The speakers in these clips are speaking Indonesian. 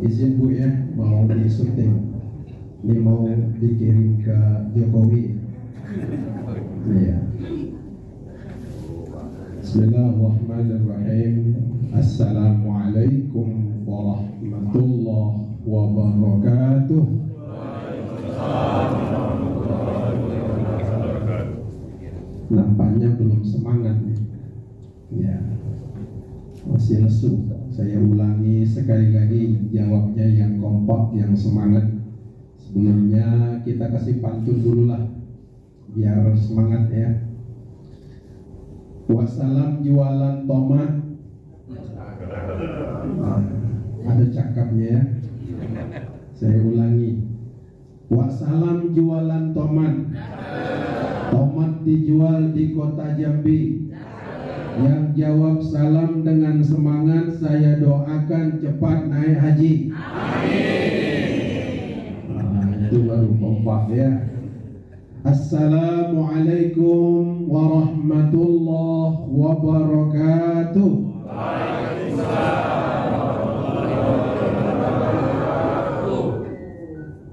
izin Bu ya, mau di syuting. Ini mau dikirim ke Jokowi. Iya. Bismillahirrahmanirrahim. Assalamualaikum warahmatullahi wabarakatuh. Nampaknya belum semangat nih. Ya, masih lesu. Saya ulangi sekali lagi, jawabnya yang kompak, yang semangat. Sebelumnya kita kasih pantun dulu lah, biar semangat ya. Wassalam jualan tomat. Nah, ada cakapnya ya. Saya ulangi. Wassalam jualan tomat. Tomat dijual di kota Jambi. Yang jawab salam dengan semangat, saya doakan cepat naik haji. Amin. Itu baru kompak ya. Assalamualaikum warahmatullahi wabarakatuh.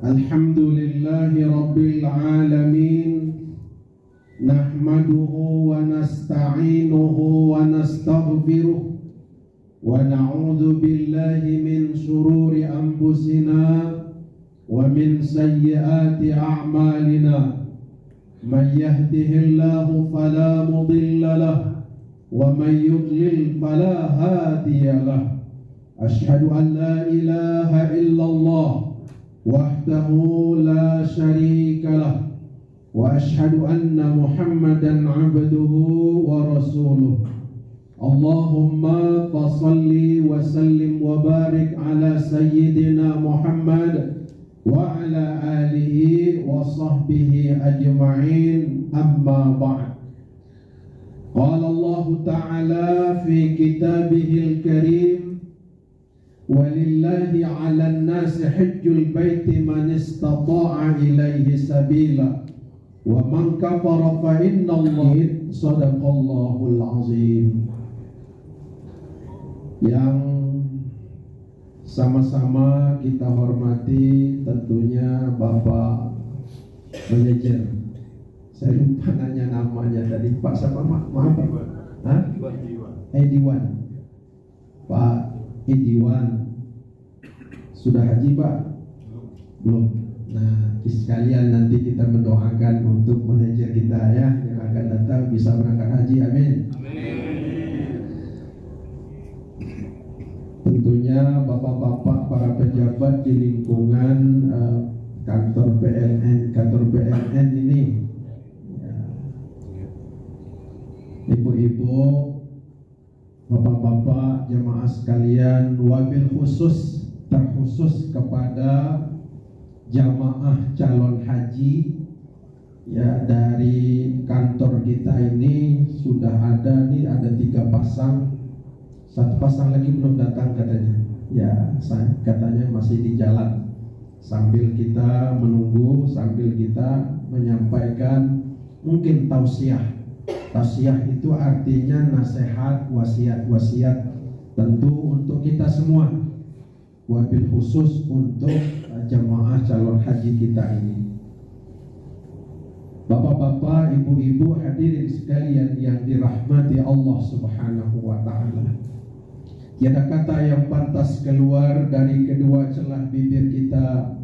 Alhamdulillahi rabbil alamin. Nahmaduhu wa nasta'inuhu wa nastaghfiruh wa na'udzu billahi min shururi anfusina wa min sayyiati a'malina. Man yahdihillahu fala mudilla lahu wa man yudlil fala hadiya lahu. Asyhadu an la ilaha illallah wahdahu la syarika lahu wa ashhadu anna Muhammadan abduhu wa rasuluh. Allahumma fasalli wa sallim wa barik ala sayyidina Muhammad wa ala alihi wa sahbihi ajma'in, amma ba'd. Qala Allah ta'ala fi kitabihil karim, walillahi 'alan nasi hajjul baiti man istata'a ilaihi sabila wa man kafara fa innallaha sadaqallahul azim. Yang sama-sama kita hormati tentunya Bapak manajer. Saya lupa nanya namanya tadi, Pak siapa? Maaf Pak. Hah? Ediwan. Pak Ediwan. Sudah haji Pak? Belum. Nah, sekalian nanti kita mendoakan untuk manajer kita ya, yang akan datang bisa berangkat haji. Amin. Tentunya bapak-bapak para pejabat di lingkungan kantor BNN ini, ya. Ibu-ibu, bapak-bapak, jemaah sekalian, wabil khusus terkhusus kepada jamaah calon haji ya, dari kantor kita ini sudah ada 3 pasang. 1 pasang lagi belum datang katanya ya, katanya masih di jalan. Sambil kita menunggu, sambil kita menyampaikan mungkin tausiah itu artinya nasihat, wasiat tentu untuk kita semua, wabil khusus untuk jamaah calon haji kita ini. Bapak-bapak, ibu-ibu, hadirin sekalian yang dirahmati Allah Subhanahu wa ta'ala, tiada kata yang pantas keluar dari kedua celah bibir kita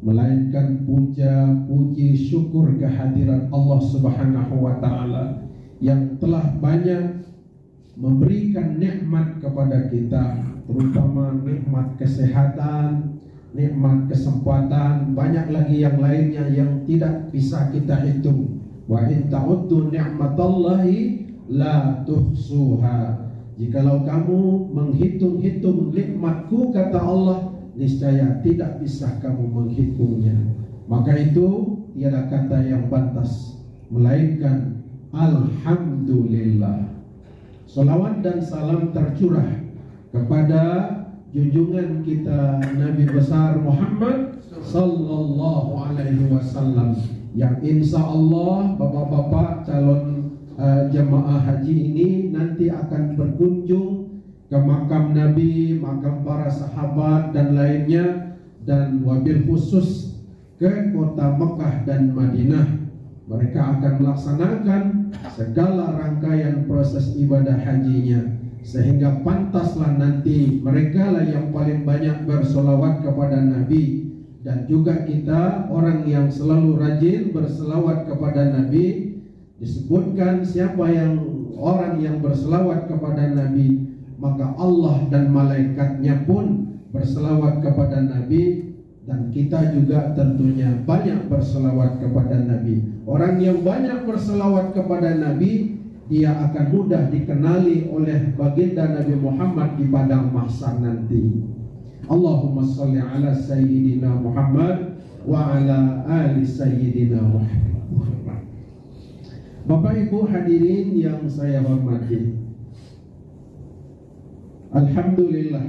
melainkan puja, puji, syukur kehadiran Allah Subhanahu wa ta'ala yang telah banyak memberikan nikmat kepada kita, terutama nikmat kesehatan, nikmat kesempatan, banyak lagi yang lainnya yang tidak bisa kita hitung. Wa in ta'uddu ni'matallahi la tuhsuha. Jikalau kamu menghitung-hitung nikmatku, kata Allah, niscaya tidak bisa kamu menghitungnya. Maka itu tiada kata yang pantas melainkan alhamdulillah. Salawat dan salam tercurah kepada junjungan kita Nabi besar Muhammad sallallahu alaihi wasallam, yang insya Allah bapak-bapak calon jemaah haji ini nanti akan berkunjung ke makam Nabi, makam para sahabat dan lainnya, dan wabil khusus ke kota Mekah dan Madinah. Mereka akan melaksanakan segala rangkaian proses ibadah hajinya, sehingga pantaslah nanti mereka lah yang paling banyak bersolawat kepada Nabi. Dan juga kita orang yang selalu rajin berselawat kepada Nabi. Disebutkan siapa yang orang yang berselawat kepada Nabi, maka Allah dan malaikatnya pun berselawat kepada Nabi. Dan kita juga tentunya banyak berselawat kepada Nabi. Orang yang banyak berselawat kepada Nabi, dia akan mudah dikenali oleh baginda Nabi Muhammad di padang mahsyar nanti. Allahumma salli ala Sayyidina Muhammad wa ala ali Sayyidina Muhammad. Bapak Ibu hadirin yang saya hormati, alhamdulillah,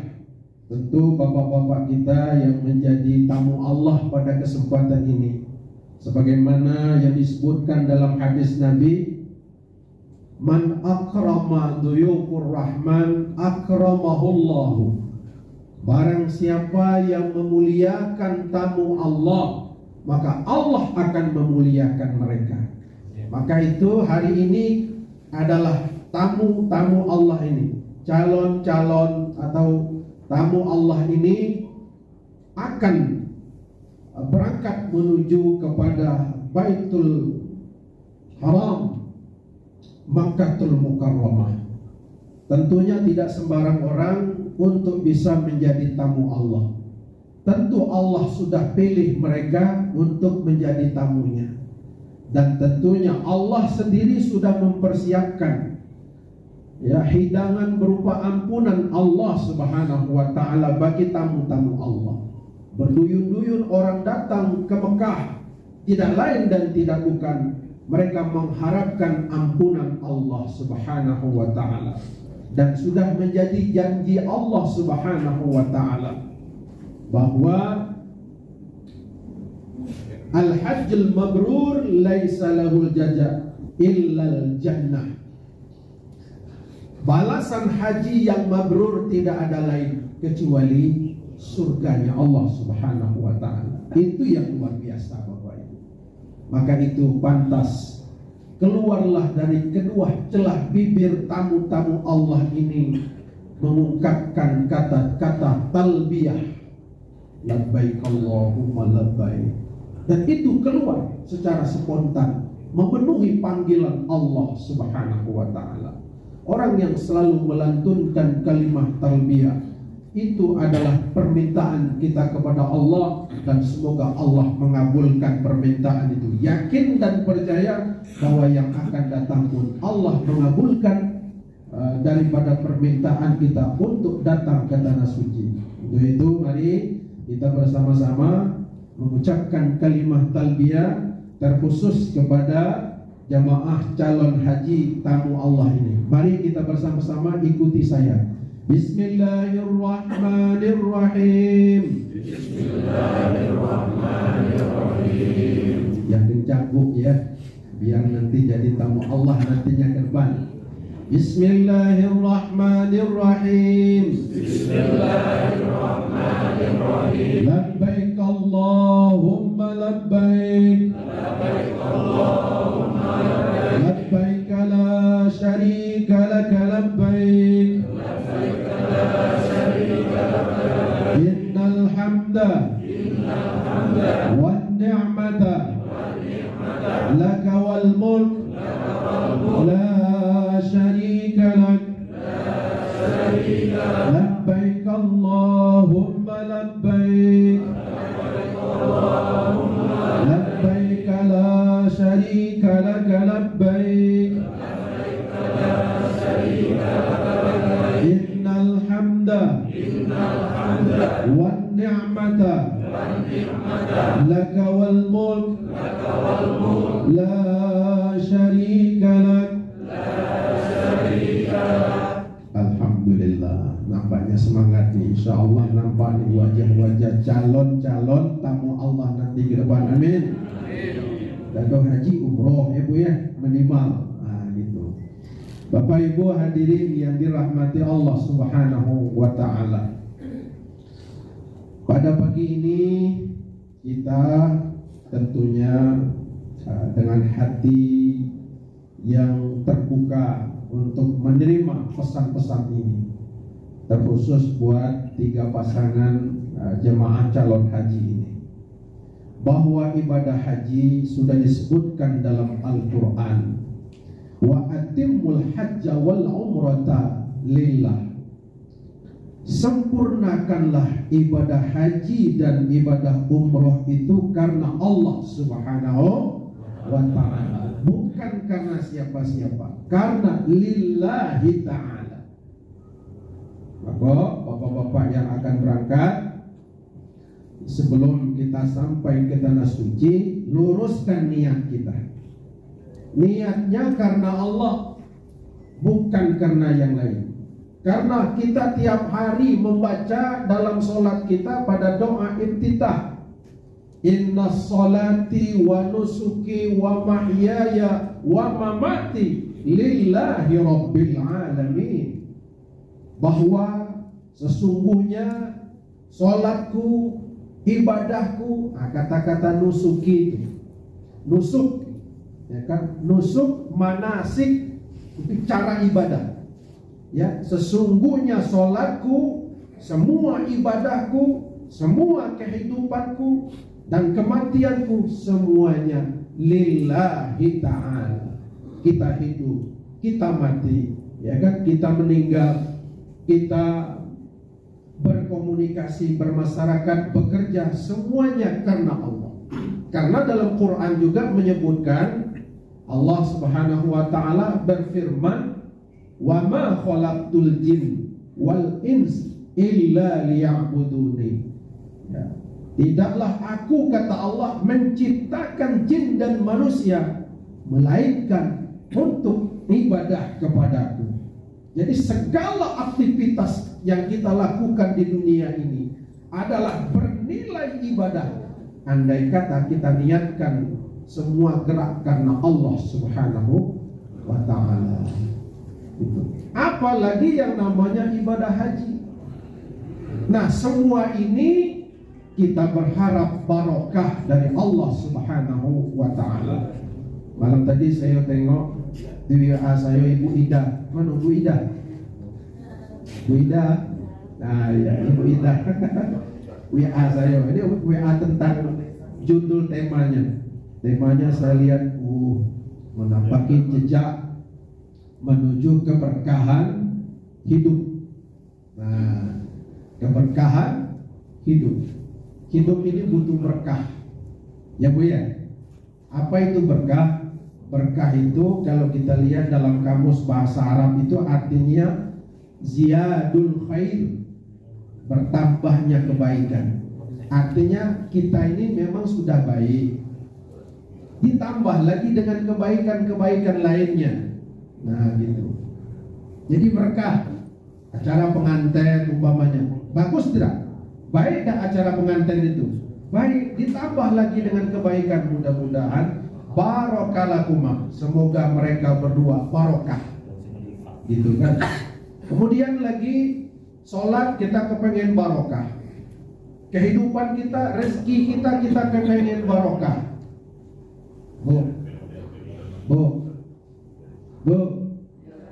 tentu bapak-bapak kita yang menjadi tamu Allah pada kesempatan ini, sebagaimana yang disebutkan dalam hadis Nabi, man akrama duyufur rahman akramahullahu. Barang siapa yang memuliakan tamu Allah, maka Allah akan memuliakan mereka. Maka itu hari ini adalah tamu-tamu Allah ini, calon-calon atau tamu Allah ini akan berangkat menuju kepada Baitul Haram, Makkahul Mukarramah. Tentunya tidak sembarang orang untuk bisa menjadi tamu Allah. Tentu Allah sudah pilih mereka untuk menjadi tamunya. Dan tentunya Allah sendiri sudah mempersiapkan hidangan berupa ampunan Allah Subhanahu wa ta'ala bagi tamu-tamu Allah. Berduyun-duyun orang datang ke Mekah, tidak lain dan tidak bukan mereka mengharapkan ampunan Allah Subhanahu wa ta'ala. Dan sudah menjadi janji Allah Subhanahu wa ta'ala bahwa al-hajjul mabrur laisa lahul jaza illal jannah. Balasan haji yang mabrur tidak ada lain kecuali surganya Allah Subhanahu wa ta'ala. Itu yang luar biasa Bapak Ibu. Maka itu pantas keluarlah dari kedua celah bibir tamu-tamu Allah ini mengungkapkan kata-kata talbiyah, labbaik Allahumma labbaik. Dan itu keluar secara spontan, memenuhi panggilan Allah Subhanahu wa ta'ala. Orang yang selalu melantunkan kalimat talbiyah, itu adalah permintaan kita kepada Allah, dan semoga Allah mengabulkan permintaan itu. Yakin dan percaya bahwa yang akan datang pun Allah mengabulkan daripada permintaan kita untuk datang ke tanah suci. Untuk itu mari kita bersama-sama mengucapkan kalimat talbiyah terkhusus kepada jamaah calon haji tamu Allah ini. Mari kita bersama-sama ikuti saya. Bismillahirrahmanirrahim. Bismillahirrahmanirrahim. Yang kencang Bu ya, biar nanti jadi tamu Allah nantinya ke depan. Bismillahirrahmanirrahim. Bismillahirrahmanirrahim. Labbaik Allahumma labbaik. Labbaik Allahumma labbaik. Labbaik la syarika laka labbaik. Labbaik la syarika laka labbaik. Innal hamda wan ni'mata laka wal mulk la syarika lak. Labbaik Allahumma labbaik. Labbaik la syarika lak labbaik. Innal hamda wan ni'mata laka wal mulk la syarika lak. Alhamdulillah, nampaknya semangat nih. Insya Allah nampak nih wajah-wajah calon-calon tamu Allah nanti ke depan. Amin. Datang haji umroh ya Bu ya, minimal. Nah gitu. Bapak Ibu hadirin yang dirahmati Allah Subhanahu wa ta'ala, pada pagi ini kita tentunya dengan hati yang terbuka untuk menerima pesan-pesan ini, terkhusus buat 3 pasangan jemaah calon haji ini, bahwa ibadah haji sudah disebutkan dalam Al-Quran, wa atimmul hajja wal umrata lillah. Sempurnakanlah ibadah haji dan ibadah umroh itu karena Allah Subhanahu wa ta'ala, bukan karena siapa-siapa, karena lillahi ta'ala. Maka bapak-bapak yang akan berangkat, sebelum kita sampai ke tanah suci, luruskan niat kita. Niatnya karena Allah, bukan karena yang lain. Karena kita tiap hari membaca dalam solat kita pada doa iftitah, inna sholati wa nusuki wa mahyaya wa mamati lillahi rabbil alamin. Bahwa sesungguhnya solatku, ibadahku, kata-kata nusuki itu, nusuk, ya kan? Nusuk, manasik itu cara ibadah. Ya, sesungguhnya solatku, semua ibadahku, semua kehidupanku dan kematianku, semuanya lillahi ta'ala. Kita hidup, kita mati, ya kan? Kita meninggal, kita berkomunikasi, bermasyarakat, bekerja, semuanya karena Allah. Karena dalam Quran juga menyebutkan, Allah Subhanahu wa ta'ala berfirman, wa ma khalaqtul jin wal ins illa liya'buduni. Ya. Tidaklah aku, kata Allah, menciptakan jin dan manusia melainkan untuk ibadah kepadaku. Jadi segala aktivitas yang kita lakukan di dunia ini adalah bernilai ibadah, andai kata kita niatkan semua gerak karena Allah Subhanahu wa ta'ala. Apalagi yang namanya ibadah haji. Nah, semua ini kita berharap barokah dari Allah Subhanahu wa ta'ala. Malam tadi saya tengok di WA saya Ibu Ida. Mana Bu Ida? Bu Ida. Nah, ya, Ibu Ida. WA saya. Ini WA tentang judul temanya. Temanya saya lihat, menampaki jejak menuju keberkahan hidup. Nah, keberkahan hidup. Hidup ini butuh berkah, ya Bu ya. Apa itu berkah? Berkah itu kalau kita lihat dalam kamus bahasa Arab itu artinya ziyadul khair, bertambahnya kebaikan. Artinya kita ini memang sudah baik, ditambah lagi dengan kebaikan-kebaikan lainnya. Nah gitu. Jadi berkah. Acara pengantin umpamanya, bagus tidak? Baik tak acara pengantin itu? Baik, ditambah lagi dengan kebaikan. Mudah-mudahan barokalakuma, semoga mereka berdua barokah, gitu kan? Kemudian lagi sholat kita kepengen barokah, kehidupan kita, rezeki kita kepengen barokah. Bu,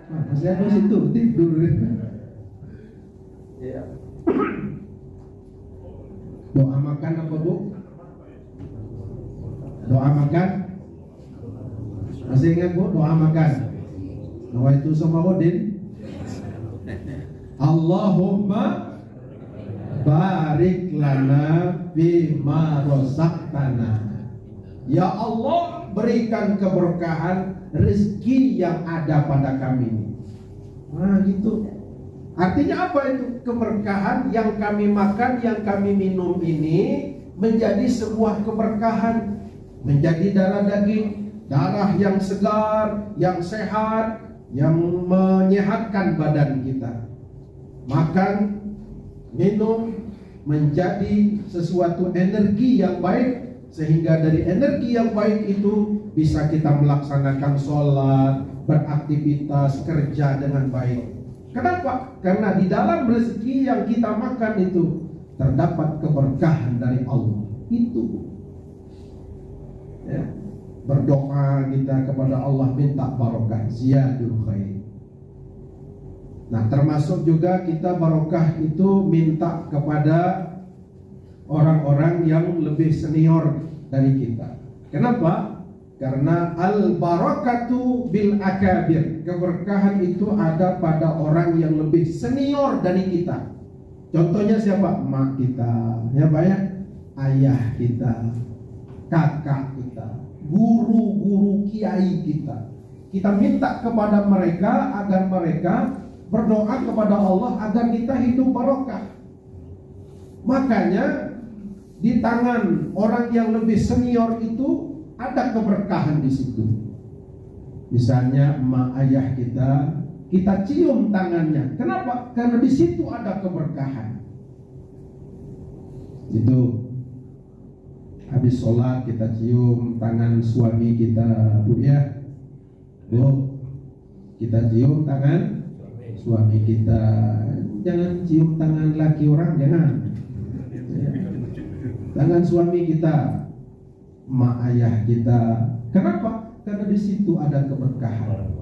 masih ada situ tidur. Ya. Doa makan apa Bu? Doa makan? Masih ingat Bu doa makan? Doa itu sama Udin. Allahumma barik lana bima razaqtana. Ya Allah, berikan keberkahan rezeki yang ada pada kami. Nah gitu. Artinya apa itu? Keberkahan yang kami makan, yang kami minum ini menjadi sebuah keberkahan, menjadi darah daging, darah yang segar, yang sehat, yang menyehatkan badan kita. Makan, minum menjadi sesuatu energi yang baik, sehingga dari energi yang baik itu bisa kita melaksanakan sholat, beraktivitas kerja dengan baik. Kenapa? Karena di dalam rezeki yang kita makan itu terdapat keberkahan dari Allah. Itu ya. Berdoa kita kepada Allah minta barokah, ziyadul khair. Nah, termasuk juga kita barokah itu minta kepada orang-orang yang lebih senior dari kita. Kenapa? Karena al-barakatu bil akabir. Keberkahan itu ada pada orang yang lebih senior dari kita. Contohnya siapa? Mak kita, ya Pak ya? Ayah kita, kakak kita, guru-guru kiai kita. Kita minta kepada mereka agar mereka berdoa kepada Allah agar kita hidup barokah. Makanya di tangan orang yang lebih senior itu ada keberkahan di situ. Misalnya emak ayah kita cium tangannya. Kenapa? Karena di situ ada keberkahan. Itu habis sholat kita cium tangan suami kita, Bu ya. Bu, kita cium tangan suami kita. Jangan cium tangan laki orang, jangan. Ya. Tangan suami kita, mak ayah kita. Kenapa? Karena di situ ada keberkahan.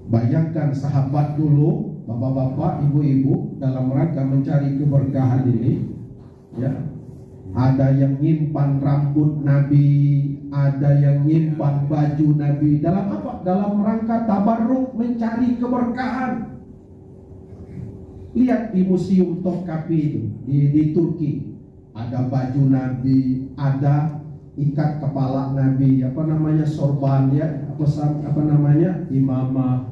Bayangkan sahabat dulu, bapak-bapak, ibu-ibu, dalam rangka mencari keberkahan ini, ya. Ada yang nyimpan rambut Nabi, ada yang nyimpan baju Nabi. Dalam apa? Dalam rangka tabarruk, mencari keberkahan. Lihat di Museum Topkapi itu di Turki. Ada baju Nabi, ada ikat kepala Nabi, apa namanya, sorban ya, apa namanya, imamah.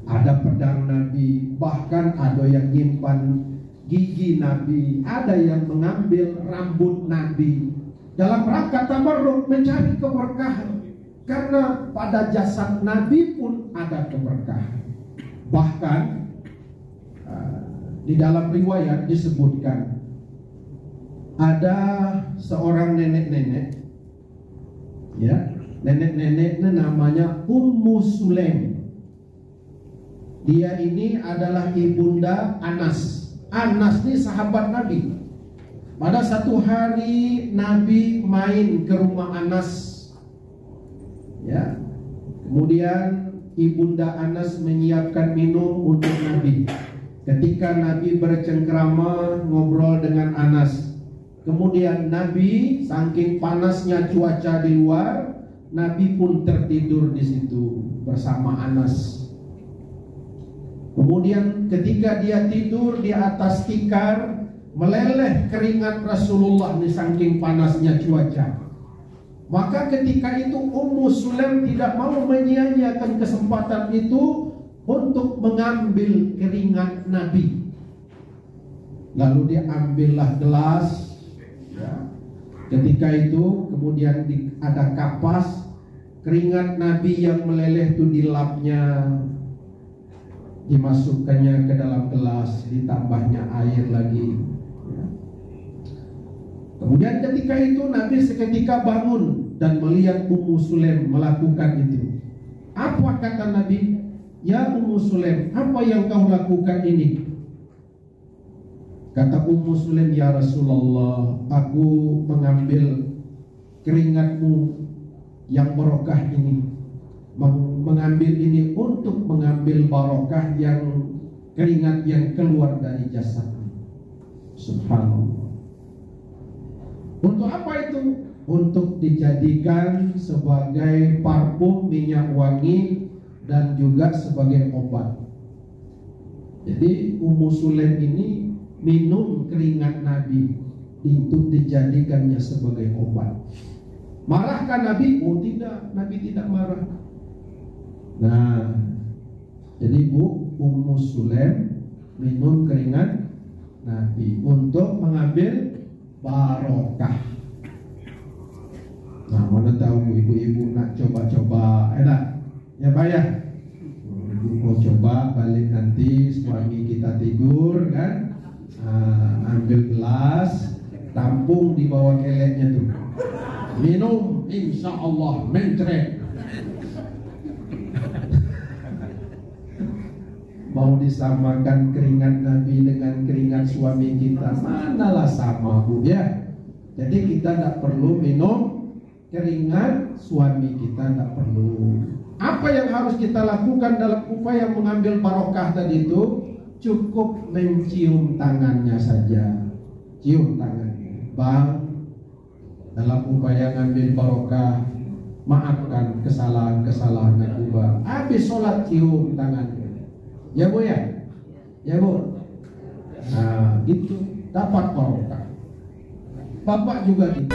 Ada pedang Nabi, bahkan ada yang nyimpan gigi Nabi, ada yang mengambil rambut Nabi. Dalam rangka tabarruk, mencari keberkahan. Karena pada jasad Nabi pun ada keberkahan. Bahkan di dalam riwayat disebutkan ada seorang nenek-nenek, ya, nenek-nenek namanya Ummu Sulaim. Dia ini adalah ibunda Anas. Anas ini sahabat Nabi. Pada satu hari Nabi main ke rumah Anas, ya. Kemudian ibunda Anas menyiapkan minum untuk Nabi. Ketika Nabi bercengkrama ngobrol dengan Anas, kemudian Nabi saking panasnya cuaca di luar, Nabi pun tertidur di situ bersama Anas. Kemudian ketika dia tidur di atas tikar, meleleh keringat Rasulullah nih saking panasnya cuaca. Maka ketika itu Ummu Sulaim tidak mau menyia-nyiakan kesempatan itu untuk mengambil keringat Nabi. Lalu dia ambillah gelas, ya. Ketika itu kemudian ada kapas, keringat Nabi yang meleleh itu dilapnya, dimasukkannya ke dalam gelas, ditambahnya air lagi, ya. Kemudian ketika itu Nabi seketika bangun dan melihat Ummu Sulaim melakukan itu. Apa kata Nabi? Ya Ummu Sulaim, apa yang kau lakukan ini? Kata Ummu Sulaim, ya Rasulullah, aku mengambil keringatmu yang barokah ini, mengambil ini untuk mengambil barokah yang keringat yang keluar dari jasadmu. Subhanallah. Untuk apa itu? Untuk dijadikan sebagai parfum, minyak wangi, dan juga sebagai obat. Jadi Ummu Sulaim ini minum keringat Nabi untuk dijadikannya sebagai obat. Marahkah Nabi? Oh tidak, Nabi tidak marah. Nah, jadi Ummu Sulaim minum keringat Nabi untuk mengambil barokah. Nah, mana tahu ibu-ibu nak coba-coba, enak ya Pak ya? Ibu mau coba balik nanti suami kita tidur kan, ambil gelas, tampung di bawah keleknya tuh, minum, insya Allah mencret. Mau disamakan keringat Nabi dengan keringat suami kita, manalah sama, Bu, ya. Jadi kita tidak perlu minum keringat suami kita, tidak perlu. Apa yang harus kita lakukan dalam upaya mengambil barokah tadi itu? Cukup mencium tangannya saja. Cium tangannya, Bang, dalam upaya ngambil barokah, maafkan kesalahan-kesalahan aku, Bang. Habis sholat cium tangannya. Ya, Bu, ya? Ya, Bu. Nah, gitu dapat barokah. Bapak juga gitu.